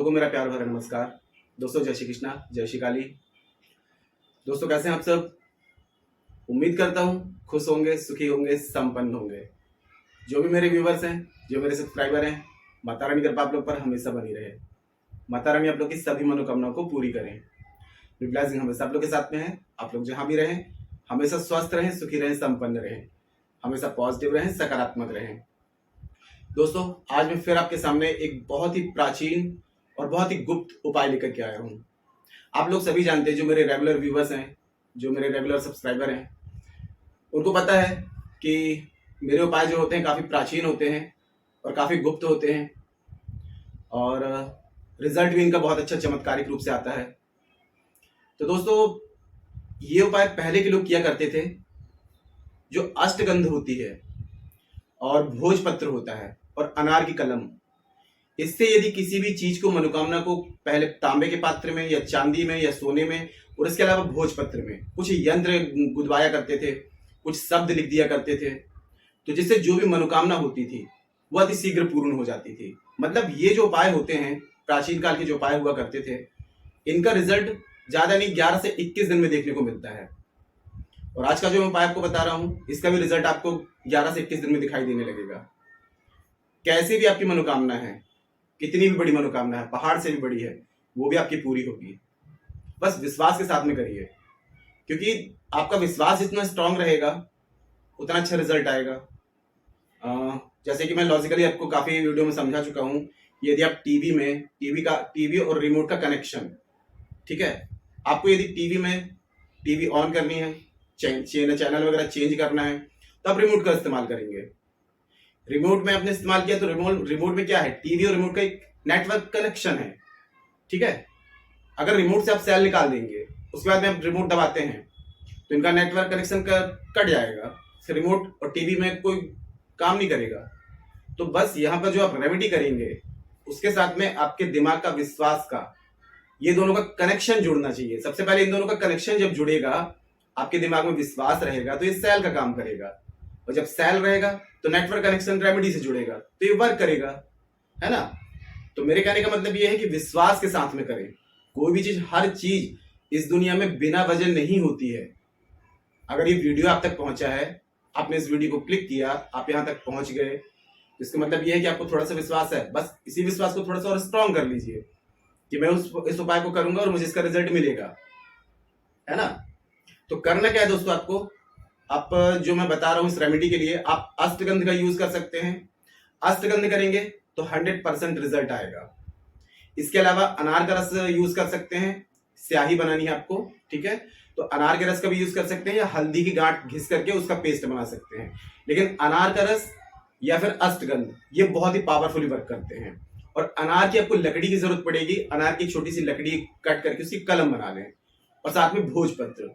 को मेरा प्यार भरा नमस्कार। दोस्तों जय श्री कृष्णा, जय श्री काली। दोस्तों कैसे हैं आप सब? उम्मीद करता हूँ खुश होंगे, सुखी होंगे, संपन्न होंगे। जो भी मेरे व्यूवर्स हैं, जो मेरे सब्सक्राइबर हैं, माता रानी कृपा आप लोग पर हमेशा बनी रहे। माता रानी आप लोग की सभी मनोकामनाओं को पूरी करें। ब्लेसिंग हमेशा आप लोग के साथ में है। आप लोग जहाँ भी रहें हमेशा स्वस्थ रहें, सुखी रहें, संपन्न रहें, हमेशा पॉजिटिव रहें, सकारात्मक रहें। दोस्तों आज मैं फिर आपके सामने एक बहुत ही प्राचीन और बहुत ही गुप्त उपाय लेकर के आया हूँ। आप लोग सभी जानते हैं, जो मेरे रेगुलर व्यूवर्स हैं, जो मेरे रेगुलर सब्सक्राइबर हैं, उनको पता है कि मेरे उपाय जो होते हैं काफ़ी प्राचीन होते हैं और काफ़ी गुप्त होते हैं और रिजल्ट भी इनका बहुत अच्छा चमत्कारिक रूप से आता है। तो दोस्तों ये उपाय पहले के लोग किया करते थे। जो अष्टगंध होती है और भोजपत्र होता है और अनार की कलम, इससे यदि किसी भी चीज को, मनोकामना को, पहले तांबे के पात्र में या चांदी में या सोने में और इसके अलावा भोजपत्र में कुछ यंत्र गुदवाया करते थे, कुछ शब्द लिख दिया करते थे, तो जिससे जो भी मनोकामना होती थी वह अति शीघ्र पूर्ण हो जाती थी। मतलब ये जो उपाय होते हैं, प्राचीन काल के जो उपाय हुआ करते थे, इनका रिजल्ट ज्यादा नहीं 11 से 21 दिन में देखने को मिलता है। और आज का जो मैं उपाय आपको बता रहा हूं, इसका भी रिजल्ट आपको 11 से 21 दिन में दिखाई देने लगेगा। कैसी भी आपकी मनोकामना है, कितनी भी बड़ी मनोकामना है, पहाड़ से भी बड़ी है, वो भी आपकी पूरी होगी। बस विश्वास के साथ में करिए, क्योंकि आपका विश्वास जितना स्ट्रांग रहेगा उतना अच्छा रिजल्ट आएगा। जैसे कि मैं लॉजिकली आपको काफी वीडियो में समझा चुका हूं। यदि आप टीवी और रिमोट का कनेक्शन, ठीक है, आपको यदि टीवी ऑन करनी है, चैनल वगैरह चेंज करना है, तो आप रिमोट का इस्तेमाल करेंगे। रिमोट में आपने इस्तेमाल किया तो रिमोट में क्या है, टीवी और रिमोट का एक नेटवर्क कनेक्शन है, ठीक है। अगर रिमोट से आप सेल निकाल देंगे, उसके बाद में आप रिमोट दबाते हैं, तो इनका नेटवर्क कनेक्शन कट जाएगा, फिर रिमोट और टीवी में कोई काम नहीं करेगा। तो बस यहाँ पर जो आप रेमेडी करेंगे, उसके साथ में आपके दिमाग का, विश्वास का, ये दोनों का कनेक्शन जुड़ना चाहिए। सबसे पहले इन दोनों का कनेक्शन जब जुड़ेगा, आपके दिमाग में विश्वास रहेगा, तो ये सेल का काम करेगा। और जब सेल रहेगा तो नेटवर्क कनेक्शन रेमेडी से जुड़ेगा, तो ये वर्क करेगा, है ना। तो मेरे कहने का मतलब ये है कि विश्वास के साथ में करें। कोई भी चीज, हर चीज इस दुनिया में बिना वजह नहीं होती है। अगर ये वीडियो आप तक पहुंचा है, आपने इस वीडियो को क्लिक किया, आप यहां तक पहुंच गए, इसका मतलब ये है कि आपको थोड़ा सा विश्वास है। बस इसी विश्वास को थोड़ा सा और स्ट्रॉन्ग कर लीजिए कि मैं इस उपाय को करूंगा और मुझे इसका रिजल्ट मिलेगा, है ना। तो करना क्या है दोस्तों, आपको, आप जो मैं बता रहा हूं इस रेमेडी के लिए, आप अष्टगंध का यूज कर सकते हैं। अष्टगंध करेंगे तो 100% रिजल्ट आएगा। इसके अलावा अनार का रस यूज कर सकते हैं। स्याही बनानी है आपको, ठीक है, तो अनार के रस का भी यूज कर सकते हैं, या हल्दी की गांठ घिस करके उसका पेस्ट बना सकते हैं। लेकिन अनार का रस या फिर अष्टगंध, ये बहुत ही पावरफुली वर्क करते हैं। और अनार की आपको लकड़ी की जरूरत पड़ेगी। अनार की छोटी सी लकड़ी कट करके उसकी कलम बना लें, और साथ में भोजपत्र।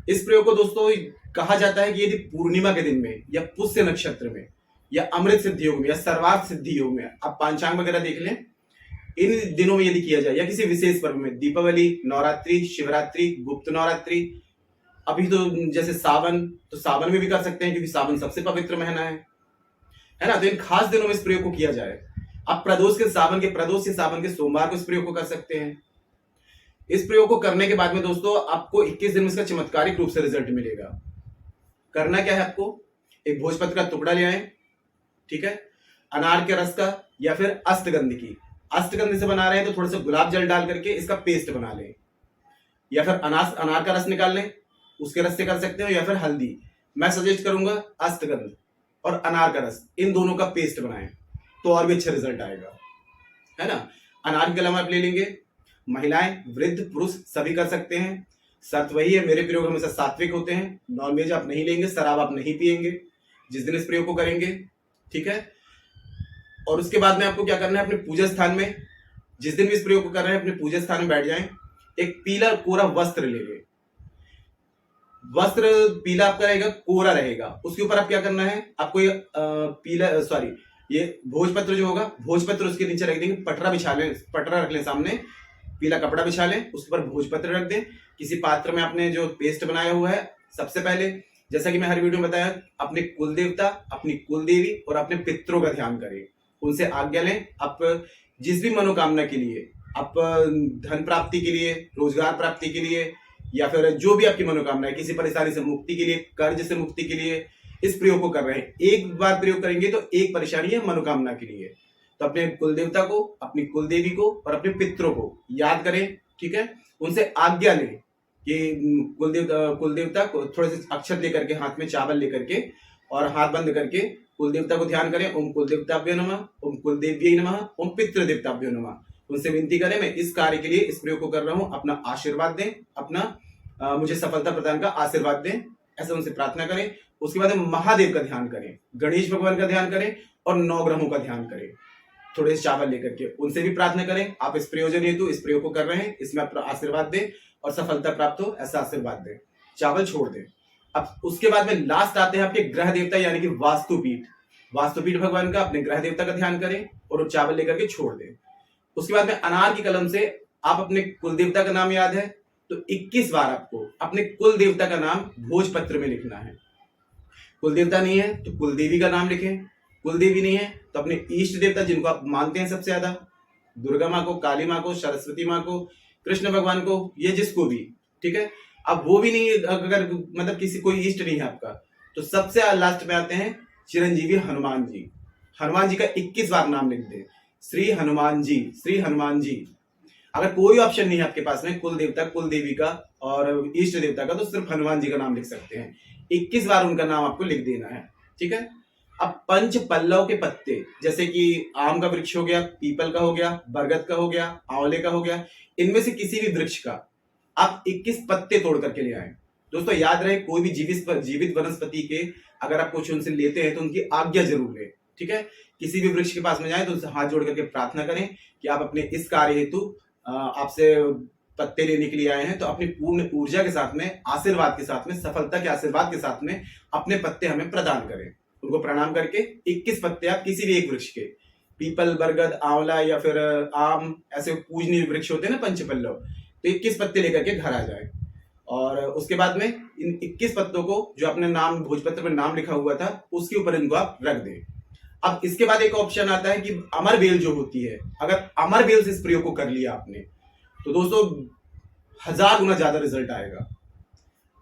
इस प्रयोग को दोस्तों कहा जाता है कि यदि पूर्णिमा के दिन में, या पुष्य नक्षत्र में, या अमृत सिद्धि योग में, या सर्वार्थ सिद्धि योग में, आप पंचांग वगैरह देख लें, इन दिनों में यदि किया जाए, या किसी विशेष पर्व में, दीपावली, नवरात्रि, शिवरात्रि, गुप्त नवरात्रि, अभी तो जैसे सावन, तो सावन में भी कर सकते हैं, क्योंकि सावन सबसे पवित्र महीना है ना। तो इन खास दिनों में इस प्रयोग को किया जाए। आप प्रदोष या सावन के सोमवार को इस प्रयोग को कर सकते हैं। इस प्रयोग को करने के बाद में दोस्तों आपको 21 दिन में इसका चमत्कारिक रूप से रिजल्ट मिलेगा। करना क्या है, आपको एक भोजपत्र का टुकड़ा ले आए, ठीक है, अनार के रस का या फिर अष्टगंध की, अष्टगंध से बना रहे हैं तो थोड़ा सा गुलाब जल डाल करके इसका पेस्ट बना लें, या फिर अनार का रस निकाल लें, उसके रस से कर सकते हो, या फिर हल्दी। मैं सजेस्ट करूंगा अष्टगंध और अनार का रस, इन दोनों का पेस्ट बनाएं तो और भी अच्छा रिजल्ट आएगा, है ना। अनार की कलम आप ले लेंगे। महिलाएं, वृद्ध, पुरुष सभी कर सकते हैं। शर्त वही है, मेरे प्रयोग हमेशा सात्विक होते हैं। नॉनवेज आप नहीं लेंगे, शराब आप नहीं पिएंगे जिस दिन इस प्रयोग को करेंगे, ठीक है। और उसके बाद में आपको क्या करना है, अपने पूजा स्थान में, जिस दिन भी इस प्रयोग को कर रहे हैं, अपने पूजा स्थान में बैठ जाएं। एक पीला कोरा वस्त्र ले लें। वस्त्र पीला आपका रहेगा, कोरा रहेगा। उसके ऊपर आप क्या करना है, आपको ये भोजपत्र जो होगा, भोजपत्र उसके नीचे रख देंगे। पटरा रख लें सामने, पीला कपड़ा बिछा लें, उसके ऊपर भोजपत्र रख दें। किसी पात्र में आपने जो पेस्ट बनाया हुआ है, सबसे पहले, जैसा कि मैं हर वीडियो में बताया, अपने कुल देवता, अपनी कुल देवी और अपने पितरों का ध्यान करें, उनसे आज्ञा लें। आप जिस भी मनोकामना के लिए आप धन प्राप्ति के लिए, रोजगार प्राप्ति के लिए, या फिर जो भी आपकी मनोकामना है, किसी परेशानी से मुक्ति के लिए, कर्ज से मुक्ति के लिए इस प्रयोग को कर रहे हैं। एक बार प्रयोग करेंगे तो एक परेशानी है मनोकामना के लिए। तो अपने कुल देवता को, अपनी कुल देवी को और अपने पितरों को याद करें, ठीक है। उनसे आज्ञा लें कि कुल देवता को थोड़े से अक्षर लेकर के, हाथ में चावल लेकर के और हाथ बंद करके कुल देवता को ध्यान करें। ओम कुल देवताभ्यो नमः, ओम कुल देव्यै नमः, ओम पितृ देवताभ्यो नमः। उनसे विनती करें मैं इस कार्य के लिए इस प्रयोग को कर रहा हूं, अपना आशीर्वाद दें, अपना मुझे सफलता प्रदान का आशीर्वाद दें, ऐसा उनसे प्रार्थना करें। उसके बाद महादेव का ध्यान करें, गणेश भगवान का ध्यान करें और नवग्रहों का ध्यान करें। थोड़े से चावल लेकर के उनसे भी प्रार्थना करें। आप इस प्रयोजन हेतु इस प्रयोग को कर रहे हैं, इसमें अपना आशीर्वाद दें और सफलता प्राप्त हो ऐसा आशीर्वाद दें। चावल छोड़ दें। अब उसके बाद में लास्ट आते हैं आपके ग्रह देवता यानी कि वास्तुपीठ। वास्तुपीठ भगवान का, अपने ग्रह देवता का ध्यान करें और वो चावल लेकर के छोड़ दें। उसके बाद में अनार की कलम से आप अपने कुल देवता का नाम याद है तो 21 बार आपको अपने कुल देवता का नाम भोजपत्र में लिखना है। कुल देवता नहीं है तो कुल देवी का नाम लिखें, कुल देवी नहीं है तो अपने इष्ट देवता जिनको आप मानते हैं सबसे ज्यादा, दुर्गा माँ को, काली माँ को, सरस्वती माँ को, कृष्ण भगवान को, ये जिसको भी, ठीक है। अब वो भी नहीं, अगर मतलब किसी कोई इष्ट नहीं है आपका तो सबसे लास्ट में आते हैं चिरंजीवी हनुमान जी। हनुमान जी का 21 बार नाम लिख दे, श्री हनुमान जी, श्री हनुमान जी। अगर कोई ऑप्शन नहीं है आपके पास में कुल देवता, कुल देवी का और इष्ट देवता का, तो सिर्फ हनुमान जी का नाम लिख सकते हैं। 21 बार उनका नाम आपको लिख देना है, ठीक है। अब पंच पल्लव के पत्ते, जैसे कि आम का वृक्ष हो गया, पीपल का हो गया, बरगद का हो गया, आंवले का हो गया, इनमें से किसी भी वृक्ष का आप 21 पत्ते तोड़ करके ले आए। दोस्तों याद रहे, कोई भी जीवित वनस्पति के अगर आप कुछ उनसे लेते हैं तो उनकी आज्ञा जरूर लें, ठीक है। किसी भी वृक्ष के पास में जाए तो उनसे हाथ जोड़ करके प्रार्थना करें कि आप अपने इस कार्य हेतु आपसे पत्ते लेने के लिए आए हैं, तो अपनी पूर्ण ऊर्जा के साथ में, आशीर्वाद के साथ में, सफलता के आशीर्वाद के साथ में अपने पत्ते हमें प्रदान करें। उनको प्रणाम करके 21 पत्ते आप किसी भी एक वृक्ष के, पीपल, बरगद, आंवला या फिर आम, ऐसे पूजनीय वृक्ष होते हैं ना पंचपल्लव, तो 21 पत्ते लेकर के घर आ जाए। और उसके बाद में इन 21 पत्तों को जो अपने नाम भोजपत्र में नाम लिखा हुआ था उसके ऊपर इनको आप रख दें। अब इसके बाद एक ऑप्शन आता है कि अमर बेल जो होती है, अगर अमर बेल से इस प्रयोग को कर लिया आपने तो दोस्तों 1000 गुना ज्यादा रिजल्ट आएगा।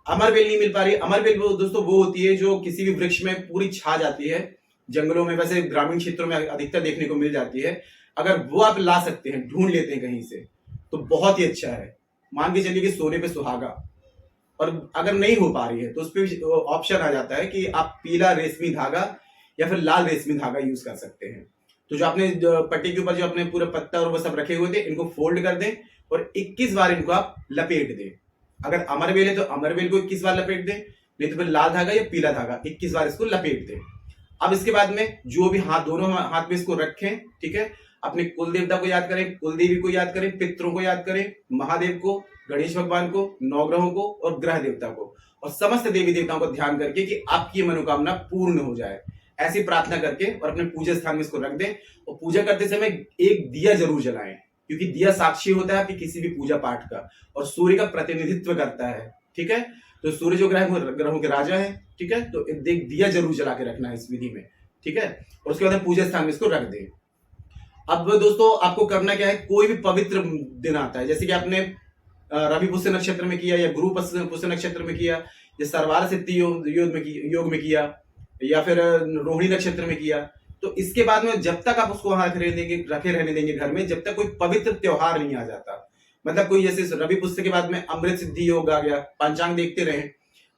अमर बेल नहीं मिल पा रही, अमर बेल दोस्तों वो होती है जो किसी भी वृक्ष में पूरी छा जाती है, जंगलों में, वैसे ग्रामीण क्षेत्रों में अधिकतर देखने को मिल जाती है। अगर वो आप ला सकते हैं, ढूंढ लेते हैं कहीं से, तो बहुत ही अच्छा है। मान के चलिए कि सोने पे सुहागा, और अगर नहीं हो पा रही है तो उस पर ऑप्शन आ जाता है कि आप पीला रेशमी धागा या फिर लाल रेशमी धागा यूज कर सकते हैं। तो जो आपने पट्टी के ऊपर जो अपने पूरे पत्ता और वो सब रखे हुए थे, इनको फोल्ड कर दें और 21 बार इनको आप लपेट दें। अगर अमर बेल है तो अमर बेल को 21 बार लपेट दें, नहीं तो फिर लाल धागा या पीला धागा 21 बार इसको लपेट दें। अब इसके बाद में जो भी हाथ, दोनों हाथ में इसको रखें, ठीक है। अपने कुल देवता को याद करें, कुल देवी को याद करें, पितरों को याद करें, महादेव को, गणेश भगवान को, नवग्रहों को और ग्रह देवता को, और समस्त देवी देवताओं को ध्यान करके कि आपकी मनोकामना पूर्ण हो जाए, ऐसी प्रार्थना करके और अपने पूजा स्थान में इसको रख दें। और पूजा करते समय एक दिया जरूर जलाएं, क्योंकि दिया साक्षी होता है आपकी किसी भी पूजा पाठ का और सूर्य का प्रतिनिधित्व करता है, ठीक है। तो सूर्य जो ग्रहों के राजा है, ठीक है, तो एक दिया जरूर जला के रखना है इस विधि में, ठीक है। और उसके बाद पूजा स्थान में इसको रख दें। अब दोस्तों आपको करना क्या है, कोई भी पवित्र दिन आता है, जैसे कि आपने रवि पुष्य नक्षत्र में किया, या गुरु पुष्य नक्षत्र में किया, या सरवार सिद्धि योग में किया, या फिर रोहिणी नक्षत्र में किया, तो इसके बाद में जब तक आप उसको वहां रखे रहने देंगे घर में, जब तक कोई पवित्र त्योहार नहीं आ जाता। मतलब कोई जैसे रवि पुष्य के बाद में अमृत सिद्धि योग आ गया, पंचांग देखते रहे,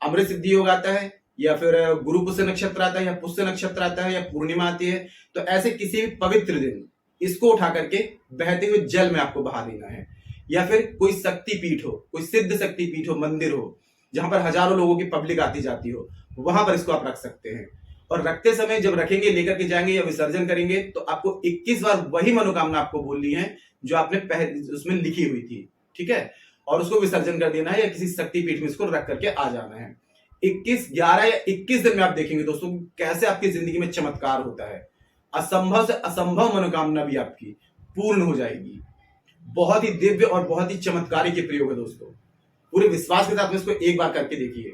अमृत सिद्धि योग आता है, या फिर गुरु पुष्य नक्षत्र आता है, या पुष्य नक्षत्र आता है, या पूर्णिमा आती है, तो ऐसे किसी भी पवित्र दिन इसको उठा करके बहते हुए जल में आपको बहा देना है। या फिर कोई शक्ति पीठ हो, कोई सिद्ध शक्ति पीठ हो, मंदिर हो, जहां पर हजारों लोगों की पब्लिक आती जाती हो, वहां पर इसको आप रख सकते हैं। और रखते समय जब रखेंगे, लेकर के जाएंगे या विसर्जन करेंगे, तो आपको 21 बार वही मनोकामना आपको बोलनी है जो आपने उसमें लिखी हुई थी, ठीक है। और उसको विसर्जन कर देना है या किसी शक्ति पीठ में इसको रख करके आ जाना है। 21, 11 या 21 दिन में आप देखेंगे दोस्तों कैसे आपकी जिंदगी में चमत्कार होता है। असंभव से असंभव मनोकामना भी आपकी पूर्ण हो जाएगी। बहुत ही दिव्य और बहुत ही चमत्कारी के प्रयोग है दोस्तों, पूरे विश्वास के साथ में इसको एक बार करके देखिए,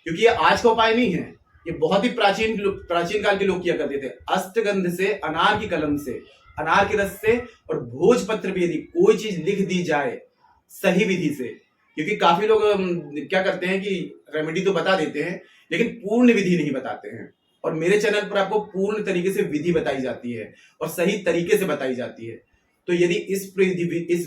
क्योंकि ये आज का उपाय नहीं है, ये बहुत ही प्राचीन काल के लोग किया करते थे। अष्टगंध से, अनार की कलम से अनार के रस से और भोजपत्र भी यदि कोई चीज लिख दी जाए सही विधि से, क्योंकि काफी लोग क्या करते हैं कि रेमेडी तो बता देते हैं लेकिन पूर्ण विधि नहीं बताते हैं, और मेरे चैनल पर आपको पूर्ण तरीके से विधि बताई जाती है और सही तरीके से बताई जाती है। तो यदि इस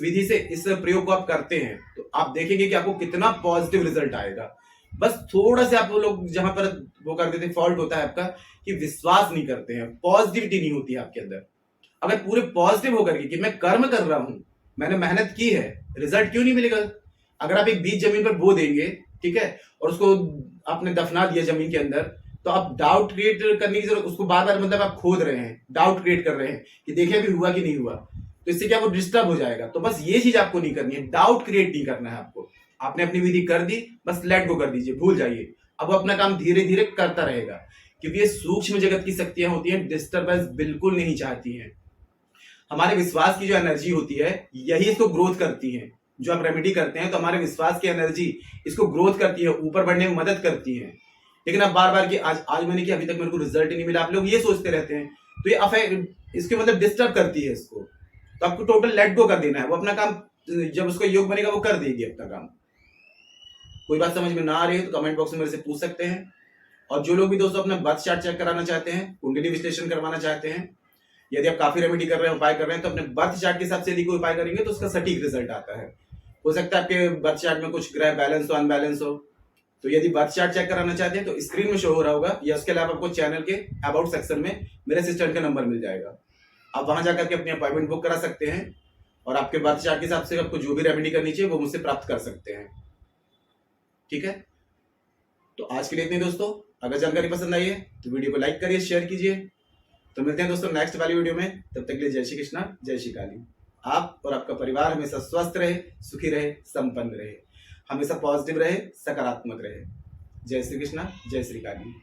विधि से इस प्रयोग को आप करते हैं तो आप देखेंगे कि आपको कितना पॉजिटिव रिजल्ट आएगा। बस थोड़ा सा आप लोग जहां पर वो कर देते फॉल्ट होता है आपका कि विश्वास नहीं करते हैं, पॉजिटिविटी नहीं होती है आपके अंदर। अगर पूरे पॉजिटिव होकर के कि मैं कर्म कर रहा हूं, मैंने मेहनत की है, रिजल्ट क्यों नहीं मिलेगा? अगर आप एक बीज जमीन पर बो देंगे, ठीक है, और उसको आपने दफना दिया जमीन के अंदर, तो आप डाउट क्रिएट करने की जरूरत, उसको बार बार मतलब आप खोद रहे हैं, डाउट क्रिएट कर रहे हैं कि देखिए अभी हुआ कि नहीं हुआ, तो इससे क्या वो डिस्टर्ब हो जाएगा। तो बस ये चीज आपको नहीं करनी है, डाउट क्रिएट नहीं करना है आपको। आपने अपनी विधि कर दी, बस लेट गो कर दीजिए, भूल जाइए। अब वो अपना काम धीरे धीरे करता रहेगा, क्योंकि ये सूक्ष्म जगत की शक्तियां होती हैं, डिस्टर्बेंस बिल्कुल नहीं चाहती हैं। हमारे विश्वास की जो एनर्जी होती है यही इसको ग्रोथ करती है। जो आप रेमेडी करते हैं तो हमारे विश्वास की एनर्जी इसको ग्रोथ करती है, ऊपर बढ़ने में मदद करती है। लेकिन अब बार बार कि आज मैंने किया, अभी तक मेरे को रिजल्ट ही नहीं मिला, आप लोग ये सोचते रहते हैं, तो ये अफेक्ट इसके मतलब डिस्टर्ब करती है इसको। तो आपको टोटल लेट गो कर देना है, वो अपना काम जब उसका योग बनेगा वो कर देगी अपना काम। कोई बात समझ में ना आ रही है तो कमेंट बॉक्स में मेरे से पूछ सकते हैं। और जो लोग भी दोस्तों अपना बर्थ चार्ट चेक कराना चाहते हैं, कुंडली विश्लेषण करवाना चाहते हैं, यदि आप काफी रेमेडी कर रहे हैं, उपाय कर रहे हैं, तो अपने बर्थ चार्ट के हिसाब से यदि कोई उपाय करेंगे तो उसका सटीक रिजल्ट आता है। हो सकता है आपके बर्थ चार्ट में कुछ ग्रह बैलेंस हो, अनबैलेंस हो, तो यदि बर्थ चार्ट चेक कराना चाहते हैं तो स्क्रीन में शो हो रहा होगा, या उसके अलावा आपको चैनल के अबाउट सेक्शन में मेरे असिस्टेंट का नंबर मिल जाएगा। आप वहां जाकर के अपनी अपॉइंटमेंट बुक करा सकते हैं और आपके बर्थ चार्ट के हिसाब से आपको जो भी रेमेडी करनी चाहिए वो मुझसे प्राप्त कर सकते हैं। ठीक है, तो आज के लिए इतने दोस्तों। अगर जानकारी पसंद आई है तो वीडियो को लाइक करिए, शेयर कीजिए। तो मिलते हैं दोस्तों नेक्स्ट वाली वीडियो में, तब तक के लिए जय श्री कृष्णा, जय श्री काली। आप और आपका परिवार हमेशा स्वस्थ रहे, सुखी रहे, संपन्न रहे, हमेशा पॉजिटिव रहे, सकारात्मक रहे। जय श्री कृष्णा, जय श्री काली।